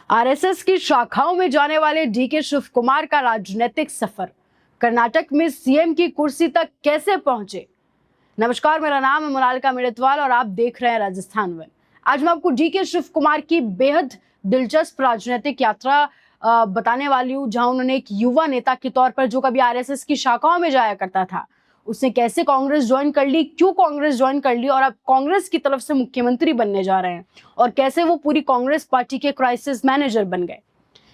RSS की शाखाओं में जाने वाले डीके शिव कुमार का राजनीतिक सफर, कर्नाटक में सीएम की कुर्सी तक कैसे पहुंचे। नमस्कार, मेरा नाम है मोनालिका मेड़तवाल और आप देख रहे हैं राजस्थान वन। आज मैं आपको डीके शिव कुमार की बेहद दिलचस्प राजनीतिक यात्रा बताने वाली हूँ, जहां उन्होंने एक युवा नेता के तौर पर, जो कभी आरएसएस की शाखाओं में जाया करता था, उसने कैसे कांग्रेस ज्वाइन कर ली, क्यों कांग्रेस ज्वाइन कर ली और अब कांग्रेस की तरफ से मुख्यमंत्री बनने जा रहे हैं, और कैसे वो पूरी कांग्रेस पार्टी के क्राइसिस मैनेजर बन गए।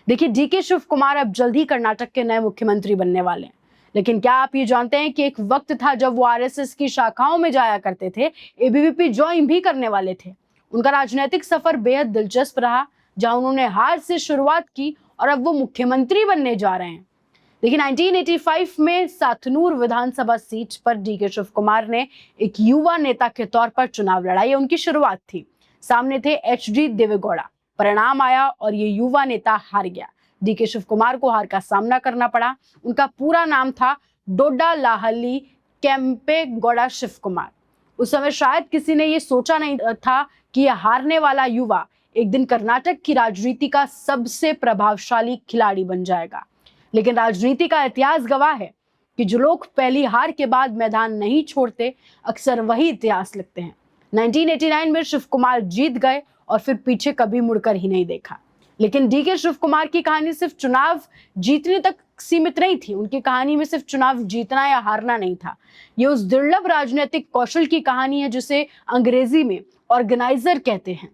देखिए, डीके शिव कुमार अब जल्द ही कर्नाटक के नए मुख्यमंत्री बनने वाले हैं। लेकिन क्या आप ये जानते हैं कि एक वक्त था जब वो आरएसएस की शाखाओं में जाया करते थे, एबीवीपी ज्वाइन भी करने वाले थे। उनका राजनीतिक सफर बेहद दिलचस्प रहा, जहां उन्होंने हार से शुरुआत की और अब वो मुख्यमंत्री बनने जा रहे हैं। देखिए, 1985 में सातनूर विधानसभा सीट पर डीके शिव कुमार ने एक युवा नेता के तौर पर चुनाव लड़ा। ये उनकी शुरुआत थी। सामने थे एचडी देवेगौड़ा। परिणाम आया और ये युवा नेता हार गया। डीके शिव कुमार को हार का सामना करना पड़ा। उनका पूरा नाम था डोडा लाहली केम्पेगौड़ा शिव कुमार। उस समय शायद किसी ने ये सोचा नहीं था कि यह हारने वाला युवा एक दिन कर्नाटक की राजनीति का सबसे प्रभावशाली खिलाड़ी बन जाएगा। लेकिन राजनीति का इतिहास गवाह है कि जो लोग पहली हार के बाद मैदान नहीं छोड़ते, अक्सर वही इतिहास लिखते हैं। 1989 में शिव कुमार जीत गए और फिर पीछे कभी मुड़कर ही नहीं देखा। लेकिन डीके शिव कुमार की कहानी सिर्फ चुनाव जीतने तक सीमित नहीं थी। उनकी कहानी में सिर्फ चुनाव जीतना या हारना नहीं था। ये उस दुर्लभ राजनीतिक कौशल की कहानी है जिसे अंग्रेजी में ऑर्गेनाइजर कहते हैं।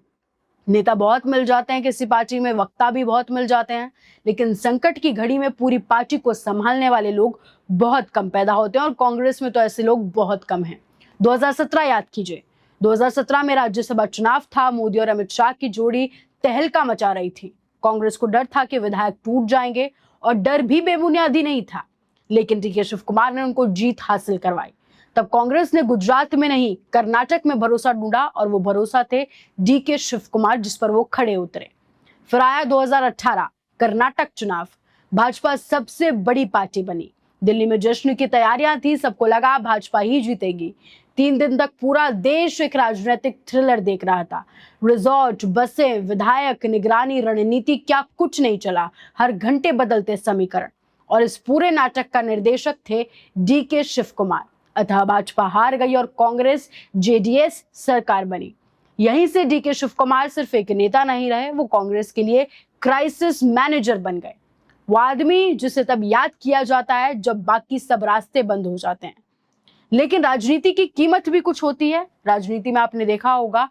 नेता बहुत मिल जाते हैं किसी पार्टी में, वक्ता भी बहुत मिल जाते हैं, लेकिन संकट की घड़ी में पूरी पार्टी को संभालने वाले लोग बहुत कम पैदा होते हैं, और कांग्रेस में तो ऐसे लोग बहुत कम हैं। 2017 याद कीजिए। 2017 में राज्यसभा चुनाव था। मोदी और अमित शाह की जोड़ी तहलका मचा रही थी। कांग्रेस को डर था कि विधायक टूट जाएंगे, और डर भी बेबुनियादी नहीं था। लेकिन डीके शिव कुमार ने उनको जीत हासिल करवाई। तब कांग्रेस ने गुजरात में नहीं, कर्नाटक में भरोसा ढूंढा, और वो भरोसा थे डीके शिव कुमार, जिस पर वो खड़े उतरे। फिर आया 2018 कर्नाटक चुनाव। भाजपा सबसे बड़ी पार्टी बनी। दिल्ली में जश्न की तैयारियां थी। सबको लगा भाजपा ही जीतेगी। 3 दिन तक पूरा देश एक राजनीतिक थ्रिलर देख रहा था। रिजॉर्ट, बसें, विधायक, निगरानी, रणनीति, क्या कुछ नहीं चला। हर घंटे बदलते समीकरण, और इस पूरे नाटक का निर्देशक थे डीके शिव कुमार। अतः भाजपा हार गई और कांग्रेस जेडीएस सरकार बनी। यहीं से डीके शिव कुमार सिर्फ एक नेता नहीं रहे, वो कांग्रेस के लिए क्राइसिस मैनेजर बन गए। वो आदमी जिसे तब याद किया जाता है जब बाकी सब रास्ते बंद हो जाते हैं। लेकिन राजनीति की कीमत भी कुछ होती है। राजनीति में आपने देखा होगा,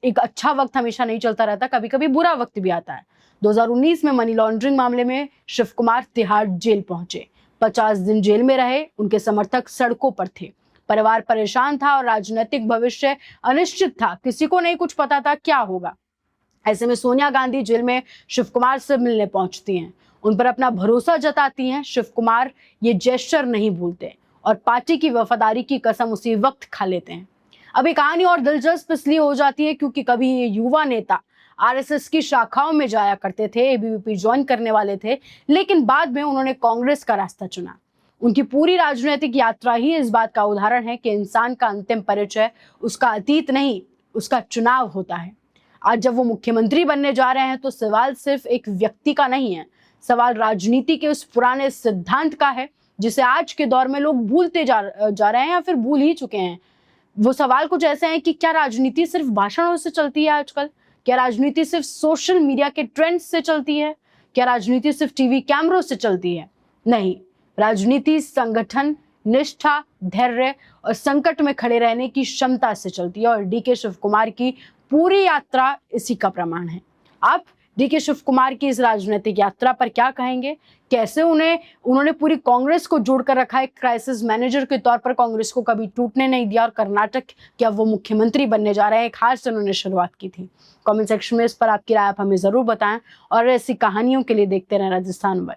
एक अच्छा वक्त हमेशा नहीं चलता रहता, कभी कभी बुरा वक्त भी आता है। 2019 में मनी लॉन्ड्रिंग मामले में शिव कुमार तिहाड़ जेल पहुंचे। 50 दिन जेल में रहे। उनके समर्थक सड़कों पर थे। परिवार परेशान था और राजनीतिक भविष्य अनिश्चित था। किसी को नहीं कुछ पता था क्या होगा। ऐसे में सोनिया गांधी जेल में शिव कुमार से मिलने पहुंचती हैं, उन पर अपना भरोसा जताती हैं। शिव कुमार ये जेस्चर नहीं भूलते और पार्टी की वफादारी की कसम उसी वक्त खा लेते हैं। अब ये कहानी और दिलचस्प इसलिए हो जाती है क्योंकि कभी ये युवा नेता आरएसएस की शाखाओं में जाया करते थे, एबीवीपी ज्वाइन करने वाले थे, लेकिन बाद में उन्होंने कांग्रेस का रास्ता चुना। उनकी पूरी राजनीतिक यात्रा ही इस बात का उदाहरण है कि इंसान का अंतिम परिचय उसका अतीत नहीं, उसका चुनाव होता है। आज जब वो मुख्यमंत्री बनने जा रहे हैं तो सवाल सिर्फ एक व्यक्ति का नहीं है, सवाल राजनीति के उस पुराने सिद्धांत का है जिसे आज के दौर में लोग भूलते जा रहे हैं या फिर भूल ही चुके हैं। वो सवाल कुछ ऐसे हैं कि क्या राजनीति सिर्फ भाषणों से चलती है आजकल? क्या राजनीति सिर्फ सोशल मीडिया के ट्रेंड्स से चलती है? क्या राजनीति सिर्फ टीवी कैमरों से चलती है? नहीं, राजनीति संगठन, निष्ठा, धैर्य और संकट में खड़े रहने की क्षमता से चलती है, और डीके शिव कुमार की पूरी यात्रा इसी का प्रमाण है। आप डीके शिव कुमार की इस राजनीतिक यात्रा पर क्या कहेंगे? कैसे उन्होंने पूरी कांग्रेस को जोड़कर रखा, एक क्राइसिस मैनेजर के तौर पर कांग्रेस को कभी टूटने नहीं दिया, और कर्नाटक के अब वो मुख्यमंत्री बनने जा रहे हैं। एक हार से उन्होंने शुरुआत की थी। कमेंट सेक्शन में इस पर आपकी राय आप हमें जरूर बताएं, और ऐसी कहानियों के लिए देखते रहें राजस्थान वन।